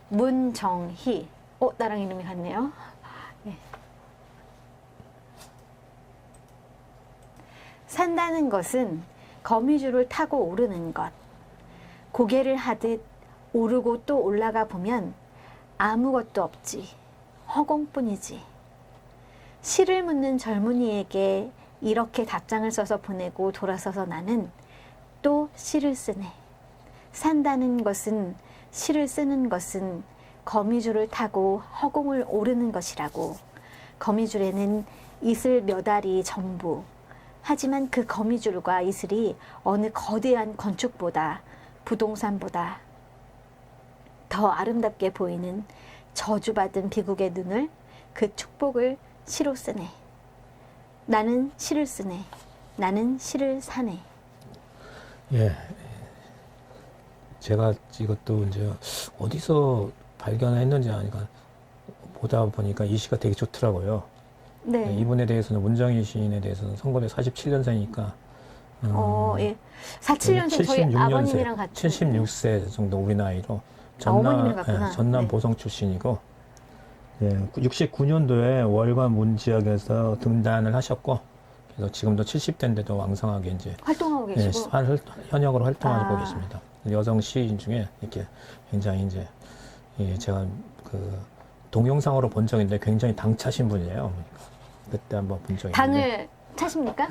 문정희. 나랑 이름이 같네요. 예. 산다는 것은 거미줄을 타고 오르는 것. 고개를 하듯 오르고 또 올라가 보면 아무것도 없지. 허공뿐이지. 시를 묻는 젊은이에게 이렇게 답장을 써서 보내고 돌아서서 나는 또 시를 쓰네. 산다는 것은, 시를 쓰는 것은 거미줄을 타고 허공을 오르는 것이라고. 거미줄에는 이슬 몇 알이 전부. 하지만 그 거미줄과 이슬이 어느 거대한 건축보다, 부동산보다 더 아름답게 보이는 저주받은 비국의 눈을, 그 축복을 시로 쓰네. 나는 시를 쓰네. 나는 시를 사네. 예. 제가 이것도 이제 어디서 발견했는지 아니까 보다 보니까 이 시가 되게 좋더라고요. 네. 이분에 대해서는 문정희 시인에 대해서는 1947년생이니까 예. 47년생 저희 아버님이랑 같이. 76세 정도 우리 나이로 어머님이랑 같구나. 전남 네. 보성 출신이고 69년도에 월간 문지역에서 등단을 하셨고 그래서 지금도 70대인데도 왕성하게 이제 활동하고 계시고. 현역으로 활동하고 아. 계십니다. 여성 시인 중에 이렇게 굉장히 이제 제가 그 동영상으로 본 적인데 굉장히 당차신 분이에요. 그때 한번 본 적이 있는데 당을 차십니까?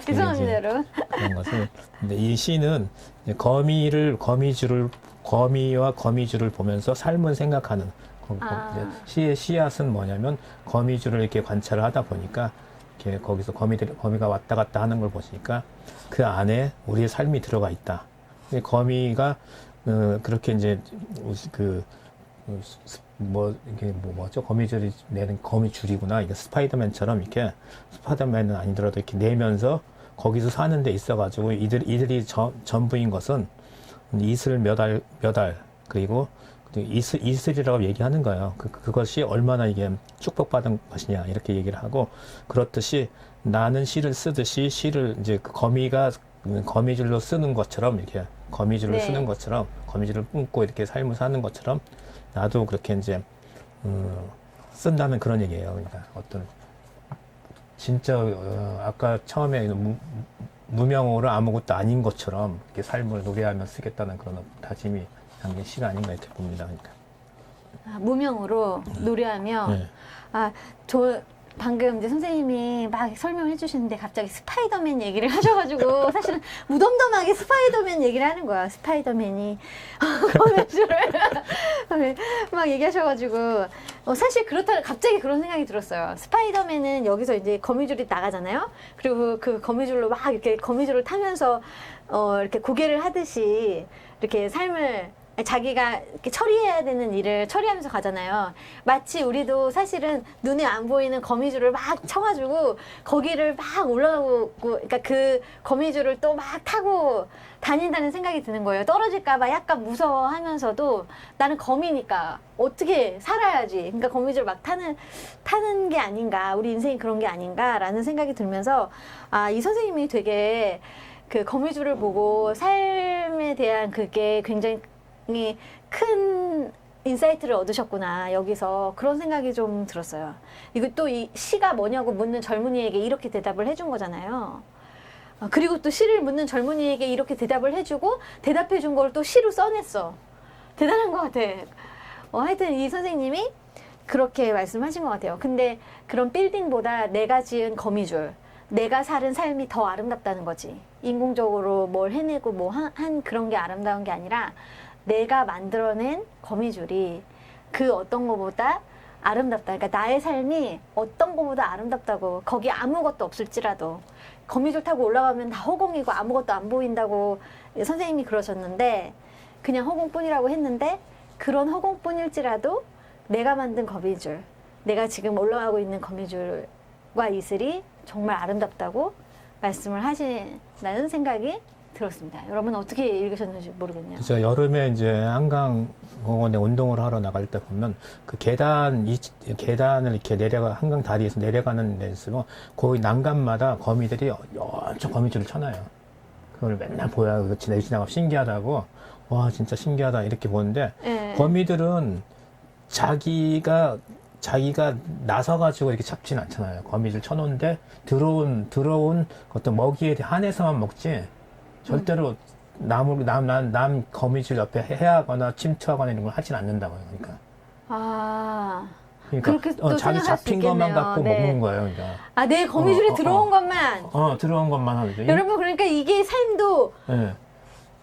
죄송합니다, 여러분. 그런 것을. 근데 이 시는 이제 거미와 거미줄을 보면서 삶을 생각하는 이제 시의 씨앗은 뭐냐면 거미줄을 이렇게 관찰을 하다 보니까 이렇게 거기서 거미가 왔다 갔다 하는 걸 보시니까 그 안에 우리의 삶이 들어가 있다. 거미가 그렇게 이제 이게 뭐죠? 거미줄이 내는 거미줄이구나. 이게 스파이더맨처럼 이렇게 스파이더맨은 아니더라도 이렇게 내면서 거기서 사는 데 있어가지고 이들이 전부인 것은 이슬 몇 알 그리고 이슬이라고 얘기하는 거예요. 그것이 얼마나 이게 축복받은 것이냐 이렇게 얘기를 하고 그렇듯이 나는 시를 쓰듯이 시를 이제 그 거미가 거미줄로 쓰는 것처럼 이렇게 거미줄로 네. 쓰는 것처럼 거미줄을 뿜고 이렇게 삶을 사는 것처럼 나도 그렇게 이제 쓴다는 그런 얘기예요. 그러니까 어떤 진짜 아까 처음에 무명으로 아무것도 아닌 것처럼 이렇게 삶을 노래하며 쓰겠다는 그런 다짐이 담긴 시가 아닌가 이렇게 봅니다. 그러니까. 무명으로 노래하며. 네. 저 방금 이제 선생님이 막 설명해 주시는데 갑자기 스파이더맨 얘기를 하셔가지고 사실은 무덤덤하게 스파이더맨 얘기를 하는 거야. 스파이더맨이 거미줄을 막 얘기하셔가지고 사실 그렇다 갑자기 그런 생각이 들었어요. 스파이더맨은 여기서 이제 거미줄이 나가잖아요. 그리고 그 거미줄로 막 이렇게 거미줄을 타면서 이렇게 고개를 하듯이 이렇게 삶을 자기가 이렇게 처리해야 되는 일을 처리하면서 가잖아요. 마치 우리도 사실은 눈에 안 보이는 거미줄을 막 쳐가지고 거기를 막 올라가고, 그러니까 그 거미줄을 또 막 타고 다닌다는 생각이 드는 거예요. 떨어질까봐 약간 무서워하면서도 나는 거미니까 어떻게 살아야지. 그러니까 거미줄 막 타는 게 아닌가. 우리 인생이 그런 게 아닌가라는 생각이 들면서 이 선생님이 되게 그 거미줄을 보고 삶에 대한 그게 굉장히 큰 인사이트를 얻으셨구나. 여기서 그런 생각이 좀 들었어요. 이거 또 이 시가 뭐냐고 묻는 젊은이에게 이렇게 대답을 해준 거잖아요. 그리고 또 시를 묻는 젊은이에게 이렇게 대답을 해주고 대답해 준 걸 또 시로 써냈어. 대단한 것 같아. 하여튼 이 선생님이 그렇게 말씀하신 것 같아요. 근데 그런 빌딩보다 내가 지은 거미줄, 내가 살은 삶이 더 아름답다는 거지. 인공적으로 뭘 해내고 뭐 한 그런 게 아름다운 게 아니라 내가 만들어낸 거미줄이 그 어떤 것보다 아름답다. 그러니까 나의 삶이 어떤 것보다 아름답다고. 거기 아무것도 없을지라도 거미줄 타고 올라가면 다 허공이고 아무것도 안 보인다고 선생님이 그러셨는데 그냥 허공뿐이라고 했는데 그런 허공뿐일지라도 내가 만든 거미줄, 내가 지금 올라가고 있는 거미줄과 이슬이 정말 아름답다고 말씀을 하신다는 생각이 들었습니다. 여러분 어떻게 읽으셨는지 모르겠네요. 제가 여름에 이제 한강공원에 운동을 하러 나갈 때 보면 그 계단을 이렇게 한강 다리에서 내려가는 데 있으면 거기 난간마다 거미들이 엄청 거미줄을 쳐놔요. 그걸 맨날 보여요. 지나가면 신기하다고. 와 진짜 신기하다 이렇게 보는데 네. 네. 거미들은 자기가 나서가지고 이렇게 잡진 않잖아요. 거미줄 쳐놓은데 들어온 어떤 먹이에 한해서만 먹지 절대로 남 거미줄 옆에 해하거나 침투하거나 이런 걸 하진 않는다고요. 그러니까. 아. 그러니까 그렇게 또 자기 생각할 수 잡힌 것만 있겠네요. 갖고 네. 먹는 거예요. 그러니까. 아, 내 거미줄에 들어온 것만. 들어온 것만 하죠. 여러분, 그러니까 이게 삶도 예.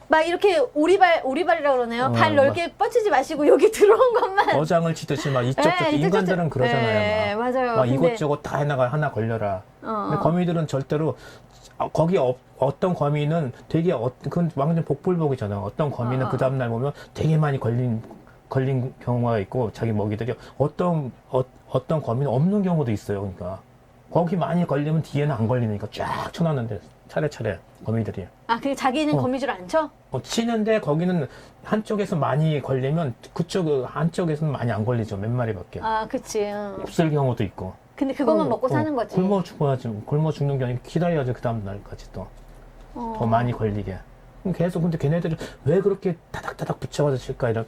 막 이렇게 오리발이라고 그러네요. 발 막- 넓게 뻗치지 마시고 여기 들어온 것만. 어장을 치듯이 막 이쪽 네, 이쪽, 인간들은 저쪽. 그러잖아요. 네, 막. 맞아요. 막 근데- 이것저것 다 하나 걸려라. 근데 거미들은 절대로 거기 어떤 거미는 되게 그건 완전 복불복이잖아. 어떤 거미는 그 다음날 보면 되게 많이 걸린 경우가 있고 자기 먹이들이 어떤 거미는 없는 경우도 있어요. 그러니까 거기 많이 걸리면 뒤에는 안 걸리니까 쫙 쳐놨는데 차례차례 거미들이 아, 그 자기는 거미줄 안 쳐? 치는데 거기는 한쪽에서 많이 걸리면 그쪽 한쪽에서는 많이 안 걸리죠. 몇 마리밖에 아, 그치. 응. 없을 경우도 있고. 근데 그것만 먹고 사는 거지. 굶어 죽는 게 아니고 기다려야죠. 그 다음 날까지 또 더 많이 걸리게. 계속 근데 걔네들이 왜 그렇게 타닥타닥 붙여가지고 칠까 이런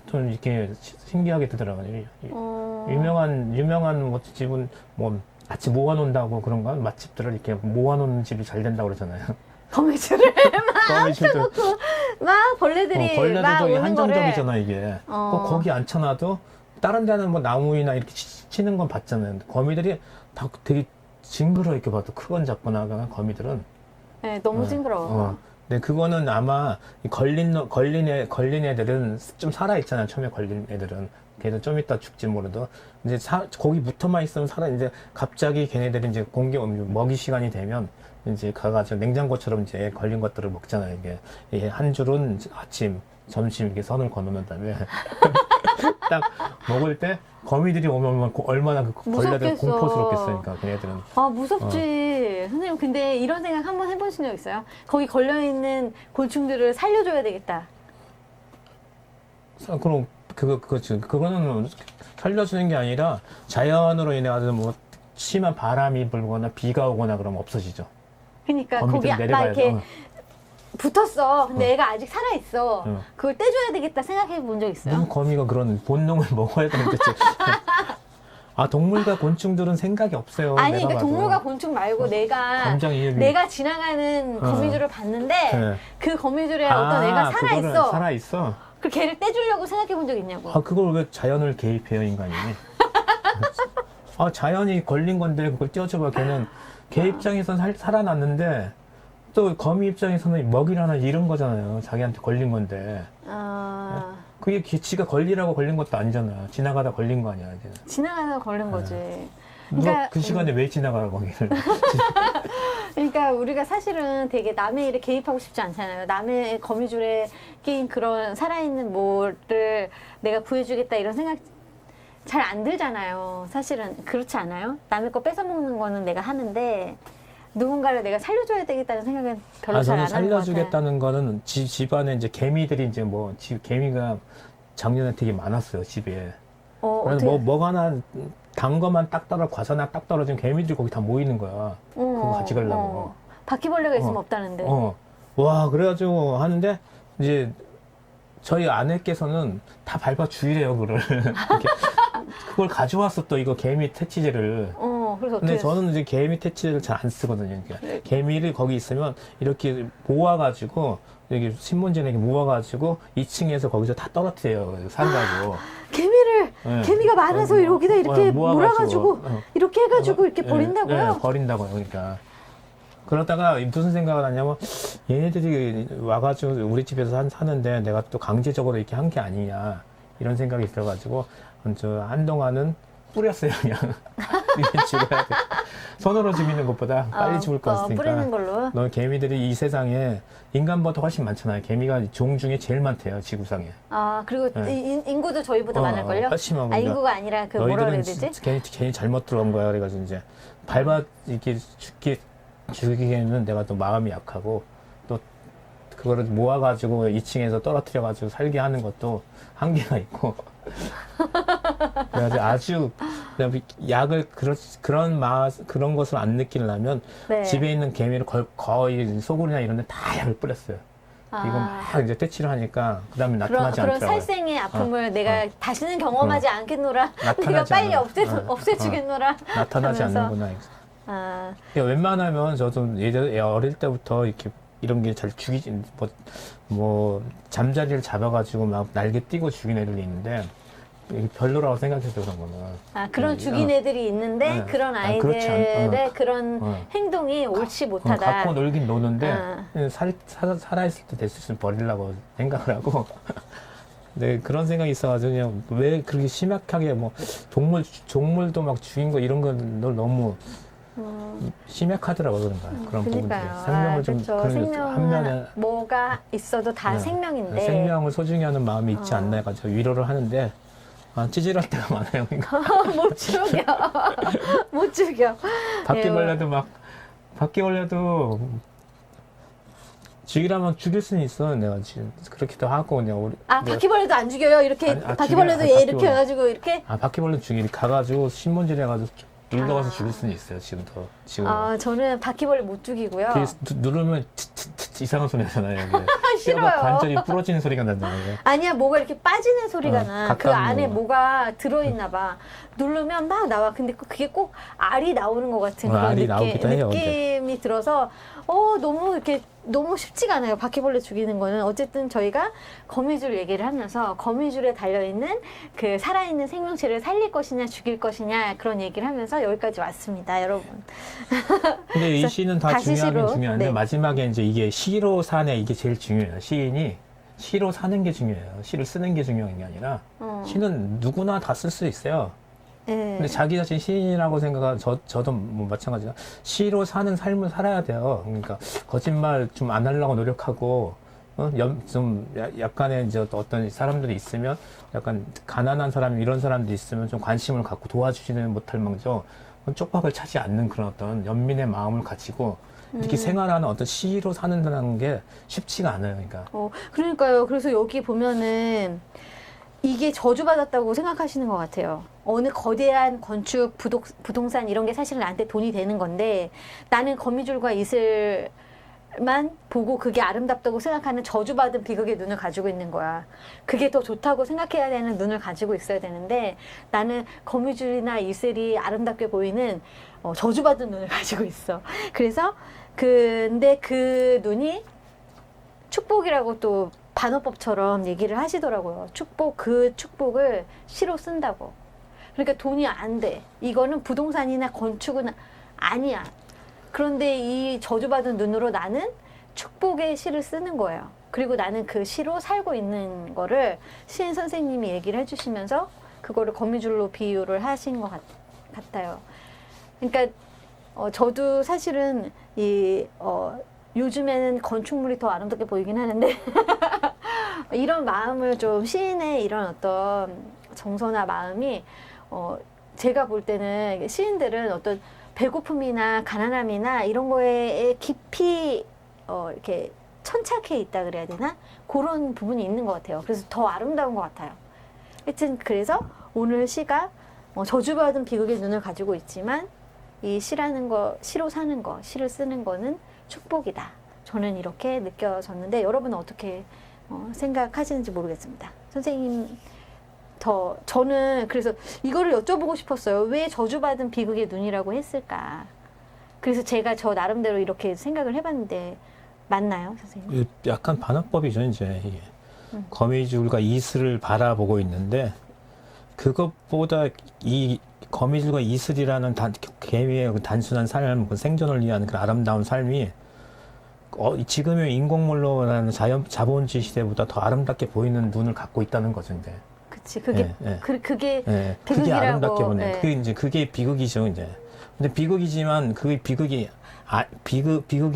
좀 이렇게 신기하게 되더라고요. 유명한 뭐 집은 뭐 같이 모아놓는다고 그런가 맛집들을 이렇게 모아놓는 집이 잘 된다고 그러잖아요. 거미줄을 거미줄도 막 벌레들이 막 벌레들도 오는 한정적이잖아 이게. 꼭 거기 앉혀놔도 다른 데는 뭐 나무위나 이렇게 치는 건 봤잖아요. 거미들이 다 되게 징그러 이렇게 봐도 크건 작거나 거미들은. 네, 너무 징그러워. 근데 그거는 아마 걸린 애들은 좀 살아 있잖아요. 처음에 걸린 애들은. 걔도 좀 이따 죽지 모르도 이제 거기 붙어만 있으면 이제 갑자기 걔네들이 이제 먹이 시간이 되면 이제 가가지고 냉장고처럼 이제 걸린 것들을 먹잖아요. 이게 한 줄은 아침, 점심 이렇게 선을 거놓는 다음에 딱 먹을 때 거미들이 오면 얼마나 그 벌레들 무섭겠어. 공포스럽겠으니까 걔네들은. 아, 무섭지. 선생님, 근데 이런 생각 한번 해보신 적 있어요? 거기 걸려있는 곤충들을 살려줘야 되겠다. 그럼 그거는 살려주는 게 아니라 자연으로 인해 가지고 뭐 심한 바람이 불거나 비가 오거나 그러면 없어지죠. 그러니까 거미들 거기 막 내려가야죠. 이렇게 붙었어. 근데 애가 아직 살아있어. 어. 그걸 떼줘야 되겠다 생각해 본 적 있어요? 무슨 거미가 그런 본능을 먹어야 되는데 동물과 곤충들은 생각이 없어요. 아니, 내가 그러니까 봐도. 동물과 곤충 말고 감정이입이. 내가 지나가는 거미줄을 봤는데 네. 그 거미줄에 어떤 애가 그거를 살아있어. 살아있어. 그 걔를 떼주려고 생각해 본 적 있냐고. 그걸 왜 자연을 개입해요, 인간이? 자연이 걸린 건데 그걸 띄워줘봐. 걔 입장에서는 살아났는데 또 거미 입장에서는 먹이를 하나 잃은 거잖아요. 자기한테 걸린 건데. 그게 지가 걸리라고 걸린 것도 아니잖아. 지나가다 걸린 거 아니야. 이제. 지나가다 걸린 거지. 누가 그 시간에 왜 지나가라 거기를. 그러니까 우리가 사실은 되게 남의 일에 개입하고 싶지 않잖아요. 남의 거미줄에 끼인 그런 살아있는 뭐를 내가 구해주겠다 이런 생각 잘 안 들잖아요. 사실은 그렇지 않아요? 남의 거 뺏어먹는 거는 내가 하는데 누군가를 내가 살려줘야 되겠다는 생각은 별로 잘 안 저는 하는 것 같아요. 살려주겠다는 거는 집안에 이제 개미들이 이제 개미가 작년에 되게 많았어요, 집에. 그래서 어떻게? 뭐 하나 단 거만 과자 하나 딱 떨어지면 개미들이 거기 다 모이는 거야. 그거 같이 가려고. 바퀴벌레가 있으면 없다는데. 와, 그래가지고 하는데, 이제, 저희 아내께서는 다 밟아 주의래요, 그걸. 그걸 가져왔어, 또 이거 개미 퇴치제를. 그래서 근데 어떻게 저는 이제 개미 퇴치제를 잘 안 쓰거든요. 그러니까 네. 개미를 거기 있으면 이렇게 모아가지고, 여기 신문지에 이렇게 모아가지고 2층에서 거기서 다 떨어뜨려요. 산다고. 개미가 많아서 여기다 이렇게 모아가지고, 몰아가지고 이렇게 해가지고 이렇게 예, 버린다고요? 예, 버린다고요. 그러니까. 그러다가 무슨 생각을 하냐면 얘네들이 와가지고 우리 집에서 사는데 내가 또 강제적으로 이렇게 한 게 아니냐 이런 생각이 들어가지고 한동안은 뿌렸어요. 그냥 죽어야 돼. 손으로 죽이는 것보다 빨리 죽을 것 같으니까. 뿌리는 걸로. 너 개미들이 이 세상에 인간보다 훨씬 많잖아요. 개미가 종 중에 제일 많대요, 지구상에. 그리고 네. 인구도 저희보다 많을걸요? 훨씬 많고. 인구가 아니라 그 뭐라 그래야 되지? 괜히 잘못 들어간 거야. 그래가지고 이제 이렇게 죽이기에는 내가 또 마음이 약하고 또 그거를 모아가지고 2층에서 떨어뜨려가지고 살게 하는 것도 한계가 있고. 그래가지고 아주 약을 그런 것을 안 느끼려면 네. 집에 있는 개미를 거의 소굴이나 이런 데 다 약을 뿌렸어요. 아. 이거 막 이제 퇴치를 하니까 그다음에 그런 나타나지 그런 않더라고요. 살생의 아픔을 내가 다시는 경험하지 않겠노라. 내가 나타나지 빨리 않아. 없애주겠노라. 나타나지 하면서. 않는구나. 아, 웬만하면 저도 예전 어릴 때부터 이렇게 이런 게 잘 죽이지 뭐 잠자리를 잡아가지고 막 날개 띄고 죽인 애들이 있는데 이게 별로라고 생각해서 그런 거는. 그런 죽인 애들이 있는데 네. 그런 그렇지 아이들의 그런 어. 행동이 옳지 못하다. 갖고 놀긴 노는데 아. 살아있을 때 됐을 때 버리려고 생각을 하고 네, 그런 생각이 있어가지고 그냥 왜 그렇게 심각하게 뭐 동물도 막 죽인 거 이런 건 너무 심약하더라고요. 그런 거 그런 부분들이 그러니까요. 생명을 좀 그렇죠. 그런 생명은 한 면에 뭐가 있어도 다 네. 생명인데 생명을 소중히 하는 마음이 있지 어. 않나 해가지고 위로를 하는데 찌질할 때가 많아요. 그러니까 못 죽여. 못 죽여. 바퀴벌레도 죽이라면 죽일 수는 있어. 내가 지금 그렇게도 하고 그냥 우리 바퀴벌레도 안 죽여요? 이렇게 아니, 바퀴벌레도 죽여요. 얘 이렇게 바퀴벌레. 해가지고 이렇게? 바퀴벌레 죽이 가가지고 신문지를 해가지고 눌러가서 죽일 수는 있어요. 지금 저는 바퀴벌레 못 죽이고요. 누르면 이상한 소리 나잖아요. 이게. 싫어요. 뼈가 관절이 부러지는 소리가 나잖아요. 아니야, 뭐가 이렇게 빠지는 소리가 나. 그 가까운 안에 거. 뭐가 들어있나 봐. 누르면 막 나와. 근데 그게 꼭 알이 나오는 것 같은 그런 알이 나오기도 해요, 느낌이 들어서 너무 이렇게 너무 쉽지가 않아요. 바퀴벌레 죽이는 거는. 어쨌든 저희가 거미줄 얘기를 하면서 거미줄에 달려있는 그 살아있는 생명체를 살릴 것이냐 죽일 것이냐 그런 얘기를 하면서 여기까지 왔습니다, 여러분. 근데 이 그래서 시는 다 다시 중요하긴 시로, 중요한데 네. 마지막에 이제 이게 시로 사네 이게 제일 중요해요. 시인이 시로 사는 게 중요해요. 시를 쓰는 게 중요한 게 아니라 시는 누구나 다 쓸 수 있어요. 네. 근데 자기 자신 시인이라고 생각하는 저도 뭐 마찬가지나 시로 사는 삶을 살아야 돼요. 그러니까 거짓말 좀 안 하려고 노력하고 좀 약간의 이제 어떤 사람들이 있으면 약간 가난한 사람 이런 사람들이 있으면 좀 관심을 갖고 도와주지는 못할 망정 쪽박을 차지 않는 그런 어떤 연민의 마음을 가지고 이렇게 생활하는 어떤 시로 사는다는 게 쉽지가 않아요. 그러니까 그러니까요. 그래서 여기 보면은 이게 저주받았다고 생각하시는 것 같아요. 어느 거대한 건축, 부동산 이런 게 사실 나한테 돈이 되는 건데 나는 거미줄과 이슬만 보고 그게 아름답다고 생각하는 저주받은 비극의 눈을 가지고 있는 거야. 그게 더 좋다고 생각해야 되는 눈을 가지고 있어야 되는데 나는 거미줄이나 이슬이 아름답게 보이는 저주받은 눈을 가지고 있어. 그래서 근데 그 눈이 축복이라고 또 반어법처럼 얘기를 하시더라고요. 그 축복을 시로 쓴다고. 그러니까 돈이 안 돼. 이거는 부동산이나 건축은 아니야. 그런데 이 저주받은 눈으로 나는 축복의 시를 쓰는 거예요. 그리고 나는 그 시로 살고 있는 거를 시인 선생님이 얘기를 해주시면서 그거를 거미줄로 비유를 하신 것 같아요. 그러니까 저도 사실은 요즘에는 건축물이 더 아름답게 보이긴 하는데 이런 마음을 좀 시인의 이런 어떤 정서나 마음이 제가 볼 때는 시인들은 어떤 배고픔이나 가난함이나 이런 거에 깊이 이렇게 천착해 있다 그래야 되나? 그런 부분이 있는 것 같아요. 그래서 더 아름다운 것 같아요. 하여튼 그래서 오늘 시가 저주받은 비극의 눈을 가지고 있지만 이 시라는 거, 시로 사는 거, 시를 쓰는 거는 축복이다. 저는 이렇게 느껴졌는데 여러분은 어떻게 생각하시는지 모르겠습니다. 선생님 저는 그래서 이거를 여쭤보고 싶었어요. 왜 저주받은 비극의 눈이라고 했을까? 그래서 제가 저 나름대로 이렇게 생각을 해봤는데 맞나요, 선생님? 약간 반어법이죠, 이제 이게. 거미줄과 이슬을 바라보고 있는데 그것보다 이 거미줄과 이슬이라는 개미의 그 단순한 삶, 그 생존을 위한 그 아름다운 삶이 지금의 인공물로라는 자본주의 시대보다 더 아름답게 보이는 눈을 갖고 있다는 거죠, 이제. 그치, 그게 그게 비극이라고. 아름답게 보는. 그게 비극이죠, 이제. 근데 비극이지만 그게 비극의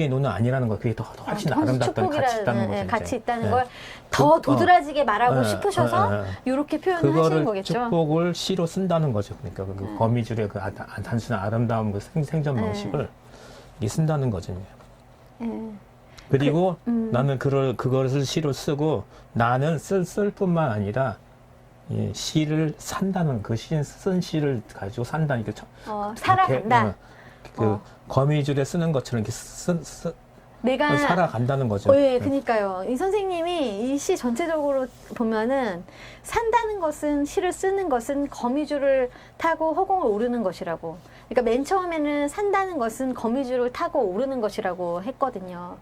눈은 아니라는 거예요. 그게 더 훨씬 아름답다는 가치 있다는 거죠. 가치 이제. 있다는 걸 더 도드라지게 말하고 싶으셔서 이렇게 표현을 하시는 그거를 거겠죠. 축복을 시로 쓴다는 거죠. 그러니까 그 거미줄의 그 단순한 아름다운 그 생존 방식을 쓴다는 거죠. 그리고 나는 그것을 시로 쓰고 나는 쓸 뿐만 아니라 시를 산다는 그 시인 쓴 시를 가지고 산다는 게 살아간다. 거미줄에 쓰는 것처럼 이렇게 내가 살아간다는 거죠. 예, 그니까요. 이 선생님이 이 시 전체적으로 보면은 산다는 것은 시를 쓰는 것은 거미줄을 타고 허공을 오르는 것이라고. 그러니까 맨 처음에는 산다는 것은 거미줄을 타고 오르는 것이라고 했거든요.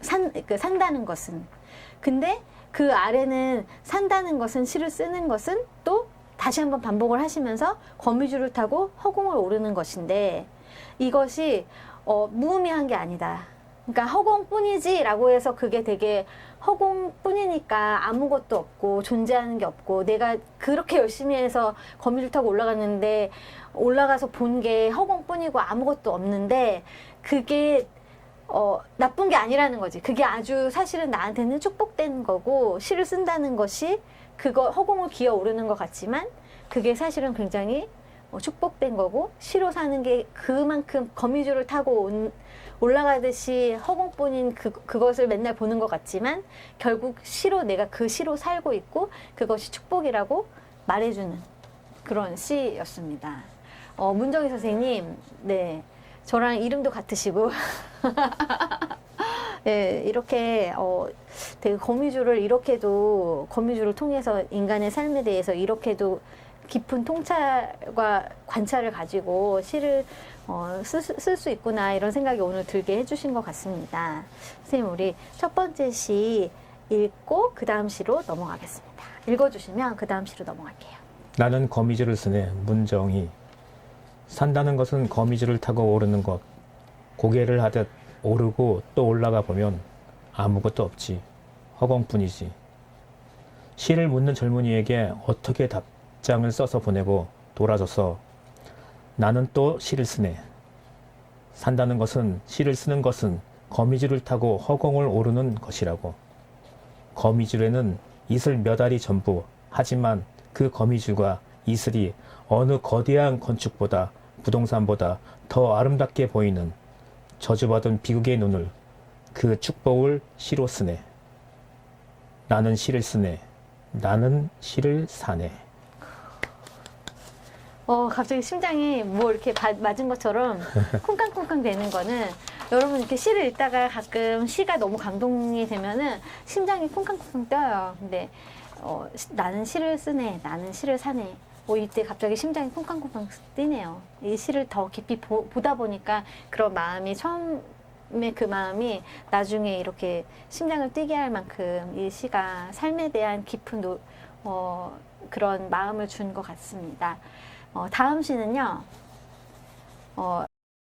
산다는 것은. 근데 그 아래는 산다는 것은 시를 쓰는 것은 또 다시 한번 반복을 하시면서 거미줄을 타고 허공을 오르는 것인데 이것이 무의미한 게 아니다. 그러니까 허공뿐이지라고 해서 그게 되게 허공뿐이니까 아무것도 없고 존재하는 게 없고 내가 그렇게 열심히 해서 거미줄 타고 올라갔는데 올라가서 본 게 허공뿐이고 아무것도 없는데 그게 나쁜 게 아니라는 거지. 그게 아주 사실은 나한테는 축복된 거고 시를 쓴다는 것이 그거 허공을 기어 오르는 것 같지만 그게 사실은 굉장히 축복된 거고 시로 사는 게 그만큼 거미줄을 타고 올라가듯이 허공뿐인 그것을 맨날 보는 것 같지만 결국 시로 내가 그 시로 살고 있고 그것이 축복이라고 말해주는 그런 시였습니다. 문정희 선생님, 네, 저랑 이름도 같으시고 네, 이렇게 되게 거미줄을 통해서 인간의 삶에 대해서 이렇게도 깊은 통찰과 관찰을 가지고 시를 쓸 수 있구나 이런 생각이 오늘 들게 해주신 것 같습니다. 선생님, 우리 첫 번째 시 읽고 그 다음 시로 넘어가겠습니다. 읽어주시면 그 다음 시로 넘어갈게요. 나는 거미줄을 쓰네. 문정희. 산다는 것은 거미줄을 타고 오르는 것. 고개를 하듯 오르고 또 올라가 보면 아무것도 없지. 허공뿐이지. 시를 묻는 젊은이에게 어떻게 답장을 써서 보내고 돌아서서 나는 또 시를 쓰네. 산다는 것은 시를 쓰는 것은 거미줄을 타고 허공을 오르는 것이라고. 거미줄에는 이슬 몇 알이 전부. 하지만 그 거미줄과 이슬이 어느 거대한 건축보다 부동산보다 더 아름답게 보이는 저주받은 비극의 눈을 그 축복을 시로 쓰네. 나는 시를 쓰네. 나는 시를 사네. 갑자기 심장이 뭐 이렇게 맞은 것처럼 쿵쾅쿵쾅 되는 거는 여러분 이렇게 시를 읽다가 가끔 시가 너무 감동이 되면은 심장이 쿵쾅쿵쾅 뛰어요. 근데 나는 시를 쓰네. 나는 시를 사네. 이때 갑자기 심장이 쿵쾅쿵쾅 뛰네요. 이 시를 더 깊이 보다 보니까 그런 마음이 처음에 그 마음이 나중에 이렇게 심장을 뛰게 할 만큼 이 시가 삶에 대한 깊은 그런 마음을 준 것 같습니다. 다음 시는요.